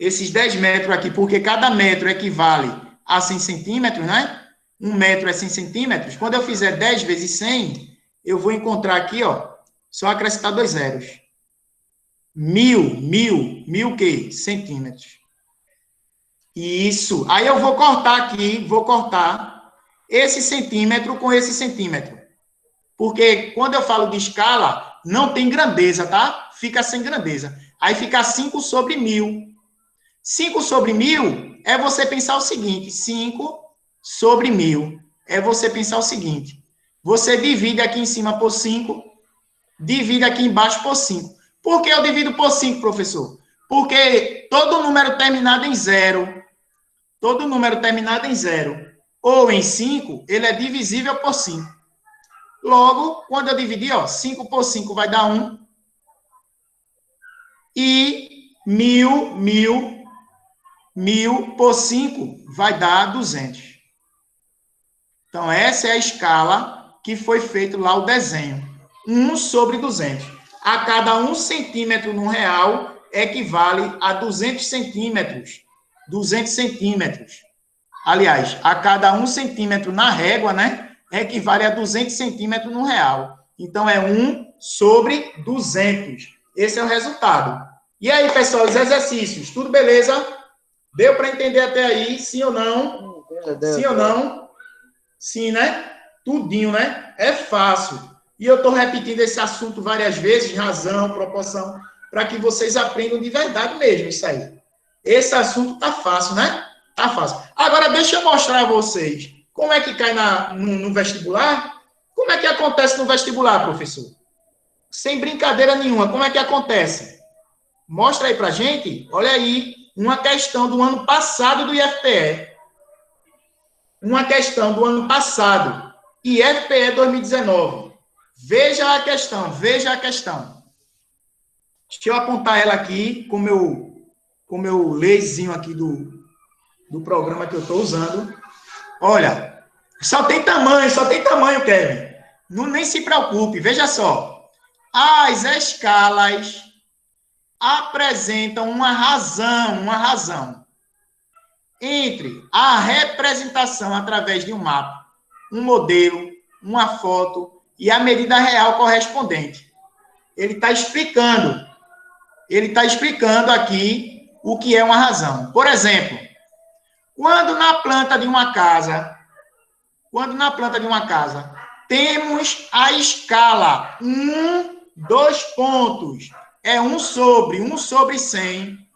Speaker 1: esses 10 metros aqui, porque cada metro equivale a 100 centímetros, né? 1 metro é 100 centímetros. Quando eu fizer 10 vezes 100, eu vou encontrar aqui, ó, só acrescentar 2 zeros. 1000 o quê? Centímetros. Isso. Aí eu vou cortar aqui, vou cortar esse centímetro com esse centímetro. Porque quando eu falo de escala, não tem grandeza, tá? Fica sem grandeza. Aí fica 5 sobre 1000. 5 sobre 1000 é você pensar o seguinte, 5 sobre 1000 é você pensar o seguinte, você divide aqui em cima por 5, divide aqui embaixo por 5. Por que eu divido por 5, professor? Porque todo número terminado em 0, ou em 5, ele é divisível por 5. Logo, quando eu dividir, ó, 5 por 5 vai dar 1. E 1000 por 5 vai dar 200. Então, essa é a escala que foi feito lá o desenho. 1 sobre 200. A cada 1 centímetro no real equivale a 200 centímetros. 200 centímetros. Aliás, a cada 1 centímetro na régua, né, equivale a 200 centímetros no real. Então, é 1 sobre 200. Esse é o resultado. E aí, pessoal, os exercícios, tudo beleza? Deu para entender até aí? Sim ou não? Sim ou não? Sim, né? Tudinho, né? É fácil. E eu estou repetindo esse assunto várias vezes, razão, proporção, para que vocês aprendam de verdade mesmo isso aí. Esse assunto tá fácil, né? Tá fácil. Agora, deixa eu mostrar a vocês como é que cai no vestibular. Como é que acontece no vestibular, professor? Sem brincadeira nenhuma, como é que acontece? Mostra aí pra gente. Olha aí, uma questão do ano passado do IFPE. Uma questão do ano passado. IFPE 2019. Veja a questão, veja a questão. Deixa eu apontar ela aqui com o meu laserzinho aqui do programa que eu estou usando. Olha, só tem tamanho, Kevin. Não, nem se preocupe, veja só. As escalas apresentam uma razão entre a representação através de um mapa, um modelo, uma foto e a medida real correspondente. Ele está explicando aqui o que é uma razão. Por exemplo, quando na planta de uma casa temos a escala 2 pontos, é 1 sobre 100.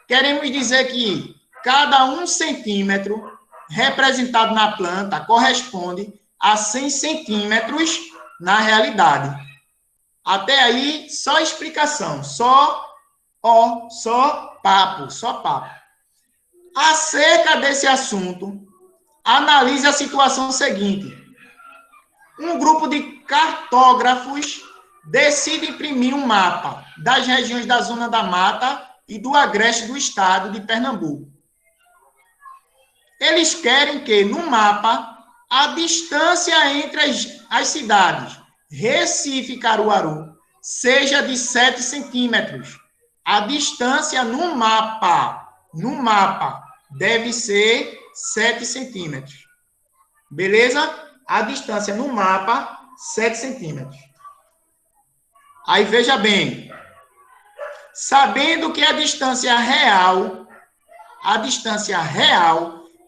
Speaker 1: Queremos dizer que cada 1 centímetro representado na planta corresponde a 100 centímetros na realidade. Até aí, só explicação, só papo. Acerca desse assunto, analise a situação seguinte. Um grupo de cartógrafos decide imprimir um mapa das regiões da Zona da Mata e do Agreste do estado de Pernambuco. Eles querem que, no mapa, a distância entre as cidades Recife e Caruaru seja de 7 centímetros. A distância no mapa, deve ser 7 centímetros. Beleza? A distância no mapa, 7 centímetros. Aí, veja bem. Sabendo que a distância real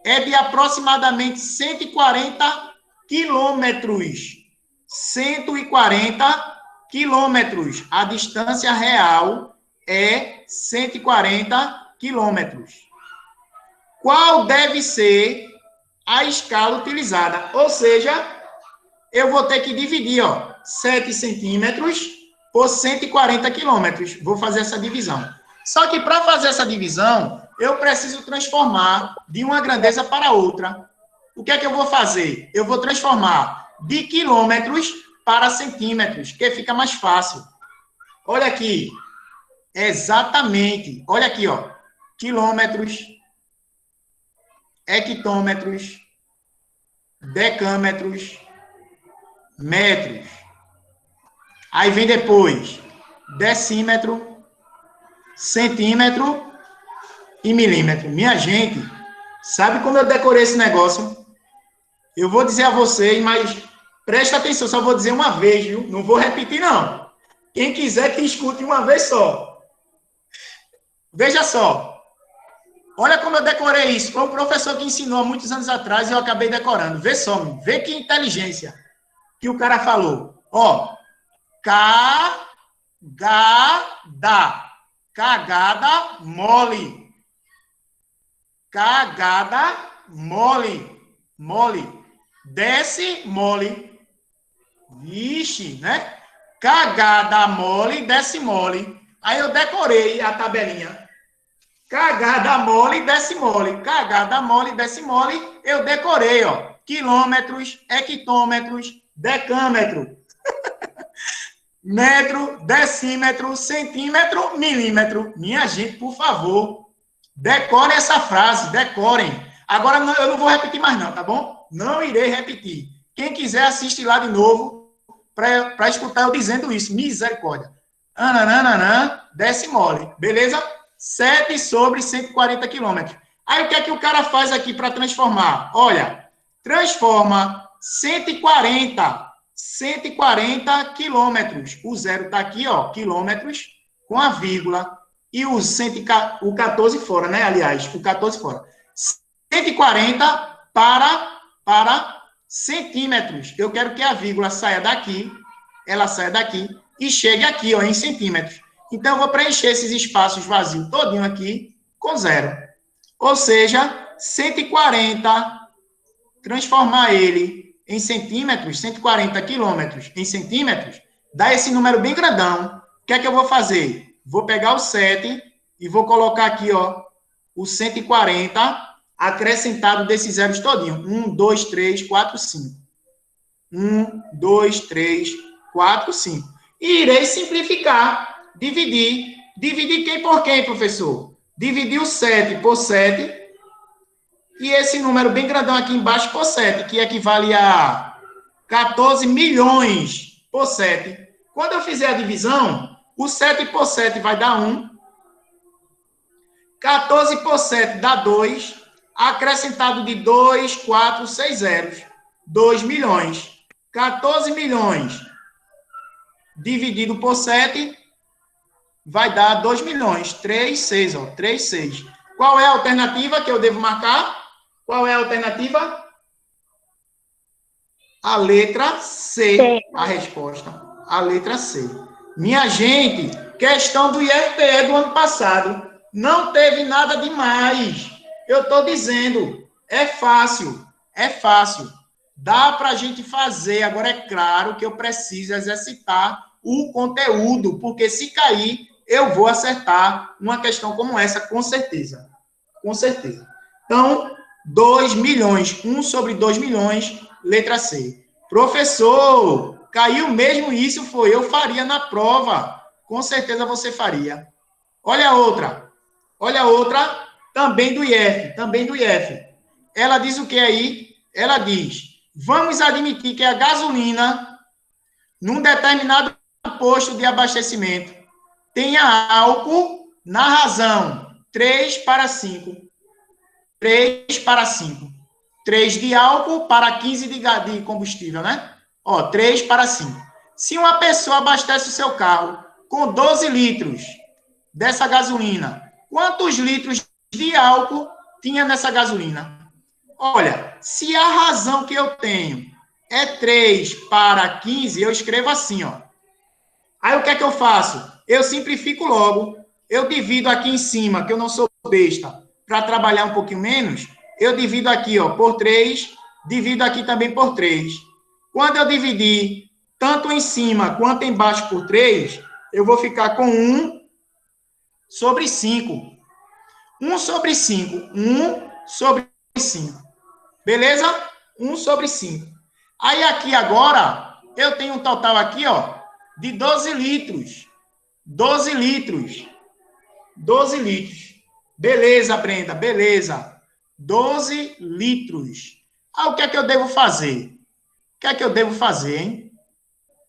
Speaker 1: é de aproximadamente 140 quilômetros. 140 quilômetros. A distância real é 140 quilômetros. Qual deve ser a escala utilizada? Ou seja, eu vou ter que dividir, 7 centímetros por 140 quilômetros. Vou fazer essa divisão. Só que para fazer essa divisão, eu preciso transformar de uma grandeza para outra. O que é que eu vou fazer? Eu vou transformar de quilômetros para centímetros, que fica mais fácil. Olha aqui. Exatamente. Olha aqui, quilômetros, hectômetros, decâmetros, metros. Aí vem depois decímetro, centímetro e milímetro. Minha gente, sabe como eu decorei esse negócio? Eu vou dizer a vocês, mas presta atenção, só vou dizer uma vez, viu? Não vou repetir, não. Quem quiser que escute uma vez só. Veja só. Olha como eu decorei isso. Foi um professor que ensinou há muitos anos atrás e eu acabei decorando. Vê só, vê que inteligência que o cara falou. Ó, cagada. Cagada mole. Cagada mole. Mole. Desce mole. Vixe, né? Cagada mole, desce mole. Aí eu decorei a tabelinha. Cagada mole, desce mole. Cagada mole, desce mole. Eu decorei, ó. Quilômetros, hectômetros, decâmetro, metro, decímetro, centímetro, milímetro. Minha gente, por favor, decorem essa frase, decorem. Agora eu não vou repetir mais não, tá bom? Não irei repetir. Quem quiser assiste lá de novo para escutar eu dizendo isso. Misericórdia. Ananana, desce mole. Beleza? 7 sobre 140 quilômetros. Aí o que é que o cara faz aqui para transformar? Olha, transforma 140 quilômetros. O zero está aqui, ó, quilômetros, com a vírgula. E o 14 fora, né? Aliás, o 14 fora. 140 para centímetros. Eu quero que a vírgula saia daqui, ela saia daqui e chegue aqui, ó, em centímetros. Então, eu vou preencher esses espaços vazios todinho aqui com zero. Ou seja, 140, transformar ele em centímetros, 140 quilômetros em centímetros, dá esse número bem grandão. O que é que eu vou fazer? Vou pegar o 7 e vou colocar aqui, ó, o 140 acrescentado desses zeros todinho. 1, 2, 3, 4, 5. 1, 2, 3, 4, 5. E irei simplificar. Dividir. Dividir quem por quem, professor? Dividir o 7 por 7. E esse número bem grandão aqui embaixo por 7, que equivale a 14 milhões por 7. Quando eu fizer a divisão, o 7 por 7 vai dar 1. 14 por 7 dá 2. Acrescentado de 2, 4, 6 zeros. 2 milhões. 14 milhões dividido por 7 vai dar 2 milhões. 3, 6, ó. 3, 6. Qual é a alternativa que eu devo marcar? Qual é a alternativa? A letra C. A resposta. A letra C. Minha gente, questão do IFPE do ano passado. Não teve nada demais. Eu estou dizendo, é fácil. É fácil. Dá para a gente fazer. Agora, é claro que eu preciso exercitar o conteúdo, porque se cair, eu vou acertar uma questão como essa, com certeza. Com certeza. Então, 2 milhões. 1 sobre 2 milhões, letra C. Professor, caiu mesmo isso? Foi. Eu faria na prova. Com certeza você faria. Olha a outra. Olha a outra, também do IF. Também do IF. Ela diz o que aí? Ela diz, vamos admitir que a gasolina, num determinado posto de abastecimento, tenha álcool na razão 3 para 5. 3 para 5. 3 de álcool para 15 de combustível, né? Ó, 3 para 5. Se uma pessoa abastece o seu carro com 12 litros dessa gasolina, quantos litros de álcool tinha nessa gasolina? Olha, se a razão que eu tenho é 3 para 15, eu escrevo assim, ó. Aí o que é que eu faço? Eu simplifico logo. Eu divido aqui em cima, que eu não sou besta, para trabalhar um pouquinho menos, eu divido aqui, ó, por 3, divido aqui também por 3. Quando eu dividir tanto em cima quanto embaixo por 3, eu vou ficar com 1 sobre 5. 1 sobre 5. 1 sobre 5. Beleza? 1 sobre 5. Aí aqui agora, eu tenho um total aqui, ó, de 12 litros. 12 litros. 12 litros. Beleza, Brenda, beleza. 12 litros. Ah, o que é que eu devo fazer? O que é que eu devo fazer, hein?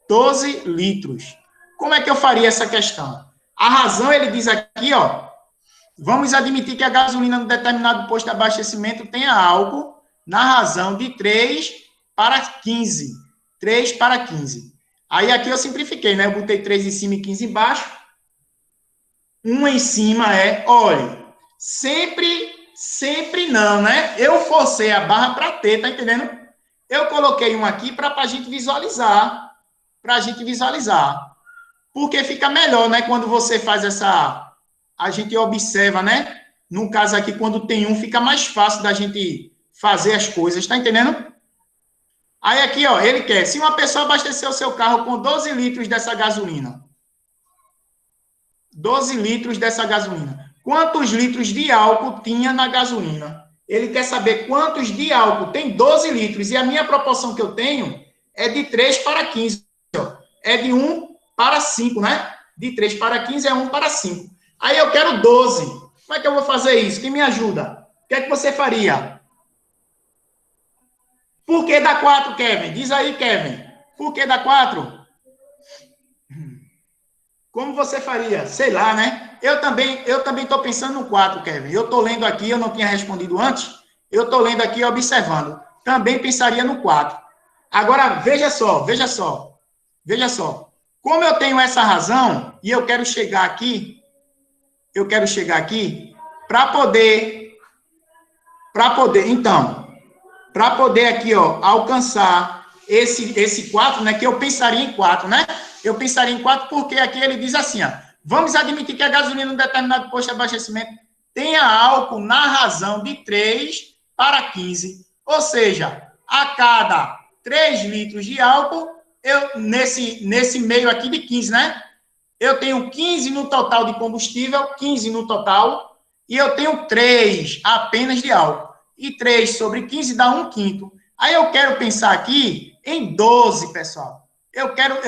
Speaker 1: 12 litros. Como é que eu faria essa questão? A razão, ele diz aqui, ó, vamos admitir que a gasolina no determinado posto de abastecimento tenha álcool na razão de 3 para 15. 3 para 15. Aí aqui eu simplifiquei, né? Eu botei 3 em cima e 15 embaixo. 1 em cima é, olha, sempre não, né? Eu forcei a barra para ter, tá entendendo? Eu coloquei um aqui para a gente visualizar. Para a gente visualizar. Porque fica melhor, né? Quando você faz essa... A gente observa, né? No caso aqui, quando tem um, fica mais fácil da gente fazer as coisas, tá entendendo? Aí aqui, ó, ele quer... Se uma pessoa abastecer o seu carro com 12 litros dessa gasolina... 12 litros dessa gasolina. Quantos litros de álcool tinha na gasolina? Ele quer saber quantos de álcool tem 12 litros. E a minha proporção que eu tenho é de 3 para 15. É de 1 para 5, né? De 3 para 15 é 1 para 5. Aí eu quero 12. Como é que eu vou fazer isso? Quem me ajuda? O que é que você faria? Por que dá 4, Kevin? Diz aí, Kevin. Por que dá 4? Como você faria? Sei lá, né? Eu também estou pensando no 4, Kevin. Eu estou lendo aqui, eu não tinha respondido antes. Eu estou lendo aqui e observando. Também pensaria no 4. Agora, veja só. Como eu tenho essa razão, e eu quero chegar aqui para poder aqui, ó, alcançar esse 4, né, que eu pensaria em 4, né? Eu pensaria em 4 porque aqui ele diz assim, ó, vamos admitir que a gasolina em um determinado posto de abastecimento tenha álcool na razão de 3 para 15. Ou seja, a cada 3 litros de álcool, eu nesse meio aqui de 15, né? Eu tenho 15 no total de combustível, 15 no total, e eu tenho 3 apenas de álcool. E 3 sobre 15 dá 1/5. Aí eu quero pensar aqui em 12, pessoal. Eu quero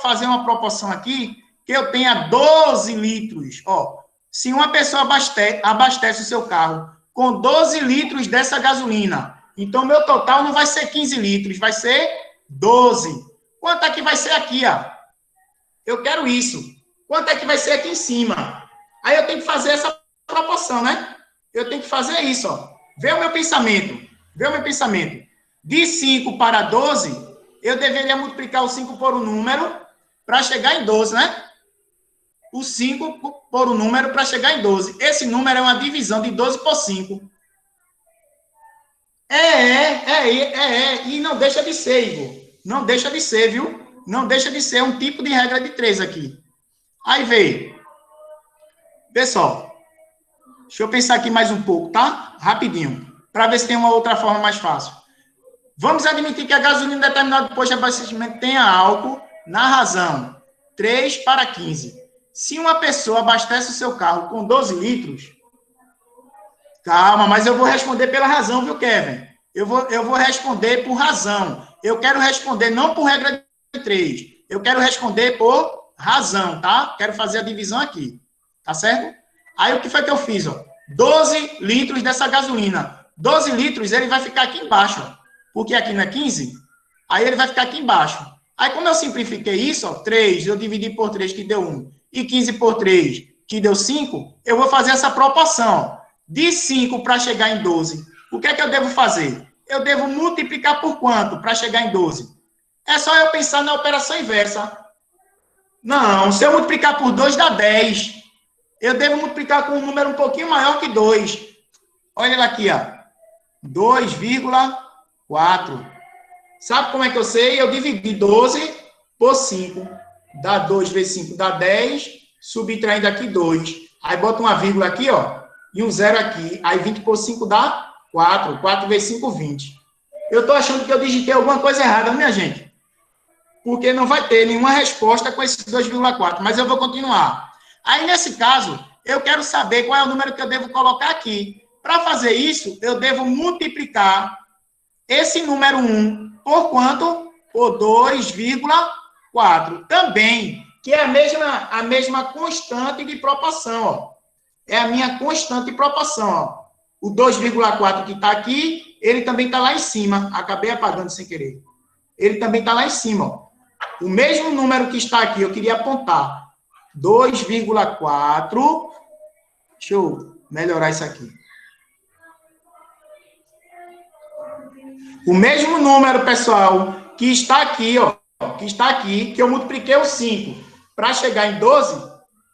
Speaker 1: fazer uma proporção aqui que eu tenha 12 litros. Ó, se uma pessoa abastece o seu carro com 12 litros dessa gasolina, então meu total não vai ser 15 litros, vai ser 12. Quanto é que vai ser aqui, ó? Eu quero isso. Quanto é que vai ser aqui em cima? Aí eu tenho que fazer essa proporção, né? Eu tenho que fazer isso, ó. Vê o meu pensamento. De 5 para 12, eu deveria multiplicar o 5 por um número para chegar em 12, né? O 5 por um número para chegar em 12. Esse número é uma divisão de 12 por 5. E não deixa de ser, Igor. Não deixa de ser, viu? Não deixa de ser um tipo de regra de 3 aqui. Aí veio. Pessoal, deixa eu pensar aqui mais um pouco, tá? Rapidinho. Para ver se tem uma outra forma mais fácil. Vamos admitir que a gasolina em determinado posto de abastecimento tenha álcool na razão 3 para 15. Se uma pessoa abastece o seu carro com 12 litros... Calma, mas eu vou responder pela razão, viu, Kevin? Eu vou responder por razão. Eu quero responder não por regra de 3. Eu quero responder por razão, tá? Quero fazer a divisão aqui. Tá certo? Aí o que foi que eu fiz, ó? 12 litros dessa gasolina. 12 litros, ele vai ficar aqui embaixo, ó. Porque aqui não é 15, aí ele vai ficar aqui embaixo. Aí, como eu simplifiquei isso, ó, 3, eu dividi por 3, que deu 1, e 15 por 3, que deu 5, eu vou fazer essa proporção, ó, de 5 para chegar em 12. O que é que eu devo fazer? Eu devo multiplicar por quanto para chegar em 12? É só eu pensar na operação inversa. Não, se eu multiplicar por 2, dá 10. Eu devo multiplicar com um número um pouquinho maior que 2. Olha lá aqui, ó. 2,4. Sabe como é que eu sei? Eu dividi 12 por 5. Dá 2 vezes 5, dá 10. Subtraindo aqui 2. Aí bota uma vírgula aqui, ó. E um 0 aqui. Aí 20 por 5 dá 4. 4 vezes 5, 20. Eu tô achando que eu digitei alguma coisa errada, minha gente. Porque não vai ter nenhuma resposta com esses 2,4. Mas eu vou continuar. Aí, nesse caso, eu quero saber qual é o número que eu devo colocar aqui. Para fazer isso, eu devo multiplicar esse número 1 por quanto? Por 2,4. Também, que é a mesma constante de proporção, ó. É a minha constante de proporção, ó. O 2,4 que está aqui, ele também está lá em cima. Acabei apagando sem querer. Ele também está lá em cima, ó. O mesmo número que está aqui, eu queria apontar. 2,4. Deixa eu melhorar isso aqui. O mesmo número, pessoal, que está aqui, ó, que eu multipliquei o 5 para chegar em 12,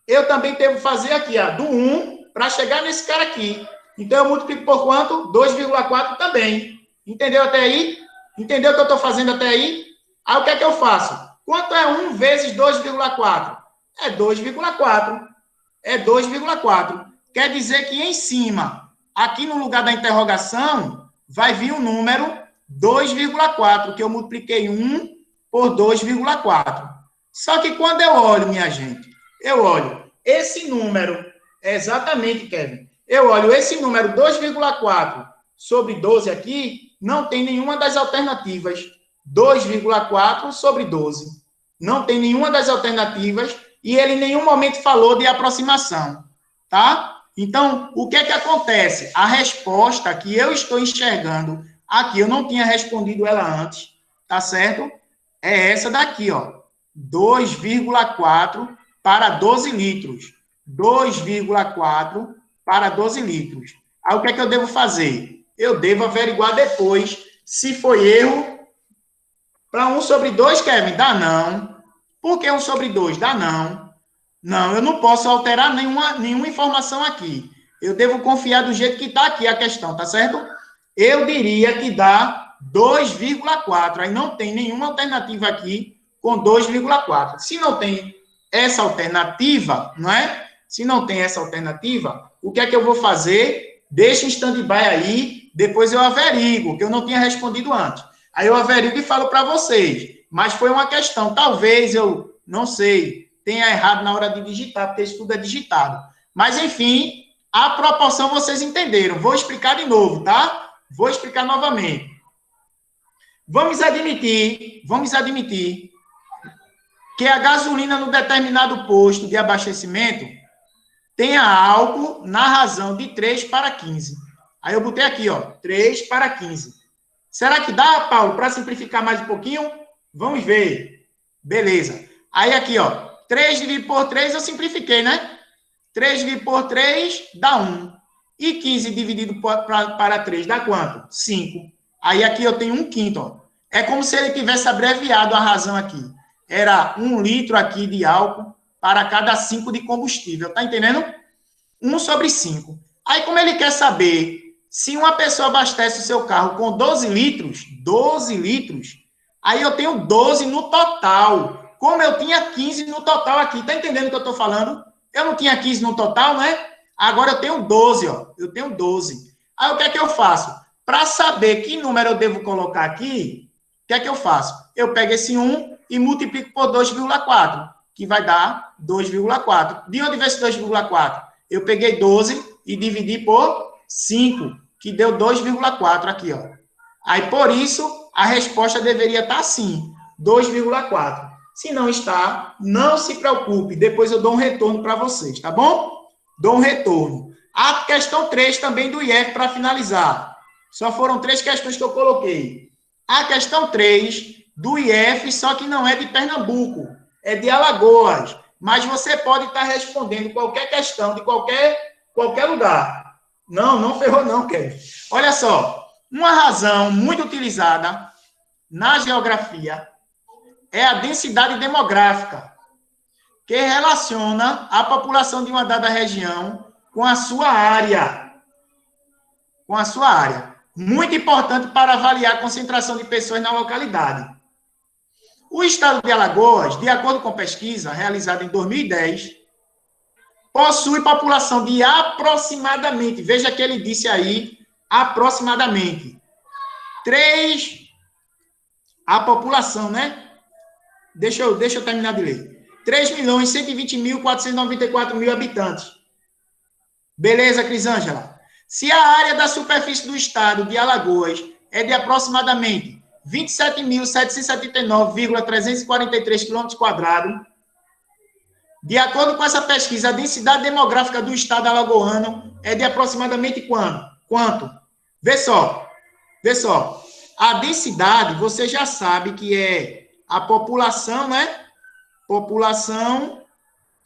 Speaker 1: eu também devo fazer aqui, ó, do 1 para chegar nesse cara aqui. Então, eu multiplico por quanto? 2,4 também. Entendeu até aí? Entendeu o que eu estou fazendo até aí? Aí, o que é que eu faço? Quanto é 1 vezes 2,4? É 2,4. É 2,4. Quer dizer que em cima, aqui no lugar da interrogação, vai vir o número 2,4, que eu multipliquei 1 por 2,4. Só que quando eu olho, minha gente, eu olho esse número, exatamente, Kevin, eu olho esse número 2,4 sobre 12 aqui, não tem nenhuma das alternativas. 2,4 sobre 12. Não tem nenhuma das alternativas e ele em nenhum momento falou de aproximação, tá? Então, o que é que acontece? A resposta que eu estou enxergando aqui, eu não tinha respondido ela antes, tá certo? É essa daqui, ó. 2,4 para 12 litros. 2,4 para 12 litros. Aí, o que é que eu devo fazer? Eu devo averiguar depois se foi erro. Para 1 sobre 2, Kevin, dá não. Por que 1 sobre 2? Dá não. Não, eu não posso alterar nenhuma informação aqui. Eu devo confiar do jeito que está aqui a questão, tá certo? Eu diria que dá 2,4. Aí não tem nenhuma alternativa aqui com 2,4. Se não tem essa alternativa, não é? Se não tem essa alternativa, o que é que eu vou fazer? Deixa em stand-by aí, depois eu averigo, que eu não tinha respondido antes. Aí eu averigo e falo para vocês. Mas foi uma questão, talvez eu, não sei, tenha errado na hora de digitar, porque isso tudo é digitado. Mas, enfim, a proporção vocês entenderam. Vou explicar de novo, tá? Vou explicar novamente. Vamos admitir que a gasolina no determinado posto de abastecimento tenha álcool na razão de 3 para 15. Aí eu botei aqui, ó, 3 para 15. Será que dá, Paulo, para simplificar mais um pouquinho? Vamos ver. Beleza. Aí aqui, ó, 3 dividido por 3 eu simplifiquei, né? 3 dividido por 3 dá 1. E 15 dividido para 3 dá quanto? 5. Aí aqui eu tenho 1/5, ó. É como se ele tivesse abreviado a razão aqui. Era 1 litro aqui de álcool para cada 5 de combustível. Tá entendendo? 1 sobre 5. Aí, como ele quer saber se uma pessoa abastece o seu carro com 12 litros, aí eu tenho 12 no total. Como eu tinha 15 no total aqui. Tá entendendo o que eu tô falando? Eu não tinha 15 no total, né? Agora eu tenho 12, ó. Eu tenho 12. Aí, o que é que eu faço? Para saber que número eu devo colocar aqui, o que é que eu faço? Eu pego esse 1 e multiplico por 2,4, que vai dar 2,4. De onde vem esse 2,4? Eu peguei 12 e dividi por 5, que deu 2,4 aqui, ó. Aí, por isso, a resposta deveria estar assim, 2,4. Se não está, não se preocupe. Depois eu dou um retorno para vocês, tá bom? Dou um retorno. A questão 3 também do IF para finalizar. Só foram 3 questões que eu coloquei. A questão 3 do IF, só que não é de Pernambuco, é de Alagoas. Mas você pode estar respondendo qualquer questão de qualquer lugar. Não ferrou não, Kevin. Olha só, uma razão muito utilizada na geografia é a densidade demográfica, que relaciona a população de uma dada região com a sua área. Com a sua área. Muito importante para avaliar a concentração de pessoas na localidade. O estado de Alagoas, de acordo com pesquisa realizada em 2010, possui população de aproximadamente, veja que ele disse aí, aproximadamente, a população, né? Deixa eu terminar de ler. 3.120.494 habitantes. Beleza, Crisângela? Se a área da superfície do estado de Alagoas é de aproximadamente 27.779,343 km², de acordo com essa pesquisa, a densidade demográfica do estado alagoano é de aproximadamente quanto? Vê só. A densidade, você já sabe que é a população, né? População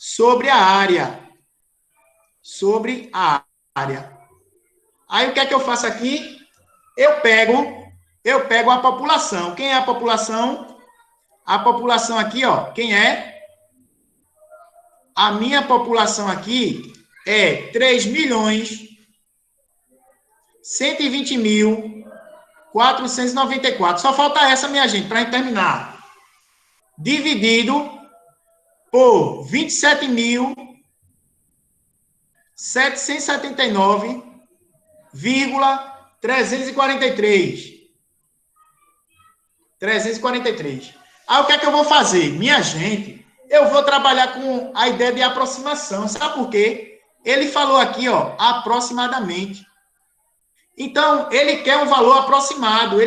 Speaker 1: sobre a área. Sobre a área. Aí, o que é que eu faço aqui? Eu pego a população. Quem é a população? A população aqui, ó, quem é? A minha população aqui é 3.120.494. Só falta essa, minha gente, para a gente terminar. Dividido por 27.779,343. 343. Aí, o que é que eu vou fazer? Minha gente, eu vou trabalhar com a ideia de aproximação. Sabe por quê? Ele falou aqui, ó, aproximadamente. Então, ele quer um valor aproximado.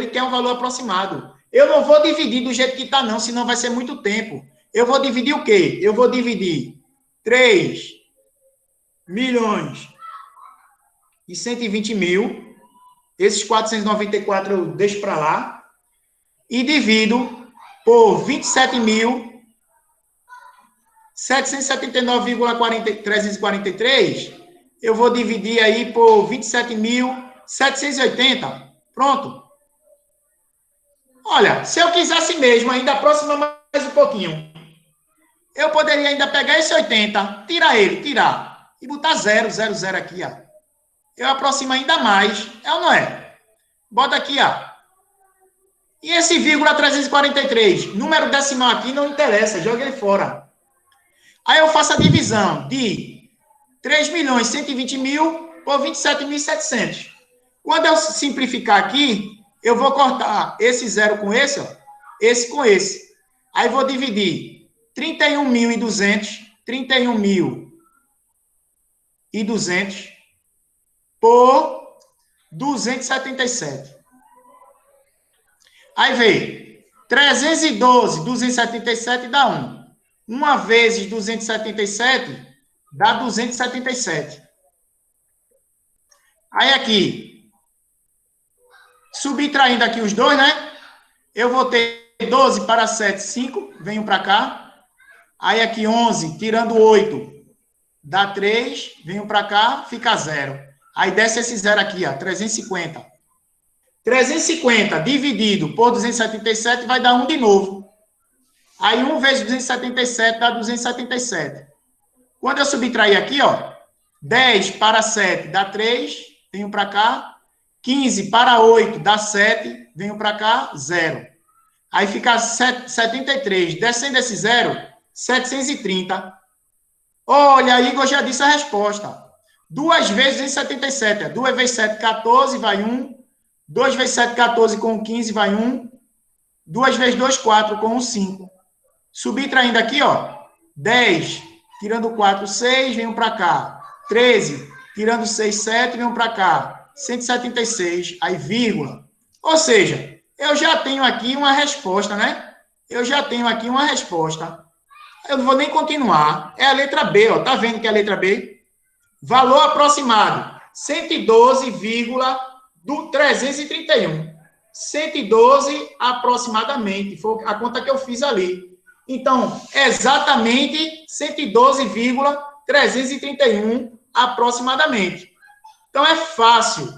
Speaker 1: Eu não vou dividir do jeito que está, não, senão vai ser muito tempo. Eu vou dividir o quê? Eu vou dividir 3.120.000. Esses 494 eu deixo para lá. E divido por 27.779,343. Eu vou dividir aí por 27.780. Pronto. Olha, se eu quisesse mesmo ainda aproximar mais um pouquinho, eu poderia ainda pegar esse 80, tirar, e botar 0, 0, 0 aqui, ó. Eu aproximo ainda mais, é ou não é? Bota aqui, ó. E esse vírgula 343, número decimal aqui não interessa, joga ele fora. Aí eu faço a divisão de 3.120.000 por 27.700. Quando eu simplificar aqui, eu vou cortar esse 0 com esse, ó, esse com esse. Aí vou dividir 31.200 por 277. Aí vem 312, 277 dá 1. 1 vezes 277 dá 277. Aí aqui, subtraindo aqui os dois, né? Eu vou ter 12 para 7, 5. Venho para cá. Aí aqui 11, tirando 8, dá 3. Venho para cá, fica 0. Aí desce esse 0 aqui, ó, 350. 350 dividido por 277 vai dar 1 de novo. Aí 1 vezes 277 dá 277. Quando eu subtrair aqui, ó, 10 para 7 dá 3, venho para cá. 15 para 8 dá 7, venho para cá, 0. Aí fica 73. Descendo esse 0, 730. Olha, Igor já disse a resposta. 2 vezes 277. 2 vezes 7, 14, vai 1. 2 vezes 7, 14, com 15, vai 1. 2 vezes 2, 4, com 5. Subtraindo aqui, ó, 10, tirando 4, 6, venho para cá. 13, tirando 6, 7, venho para cá. 176, aí vírgula. Ou seja, eu já tenho aqui uma resposta, né? Eu não vou nem continuar. É a letra B, ó. Tá vendo que é a letra B? Valor aproximado, 112,331. 112 aproximadamente. Foi a conta que eu fiz ali. Então, exatamente 112,331 aproximadamente. Então, é fácil.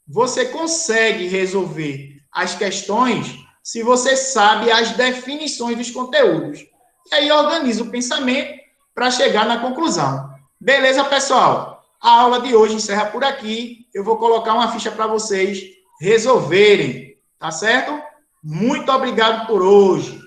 Speaker 1: Você consegue resolver as questões se você sabe as definições dos conteúdos. E aí, organiza o pensamento para chegar na conclusão. Beleza, pessoal? A aula de hoje encerra por aqui. Eu vou colocar uma ficha para vocês resolverem. Tá certo? Muito obrigado por hoje.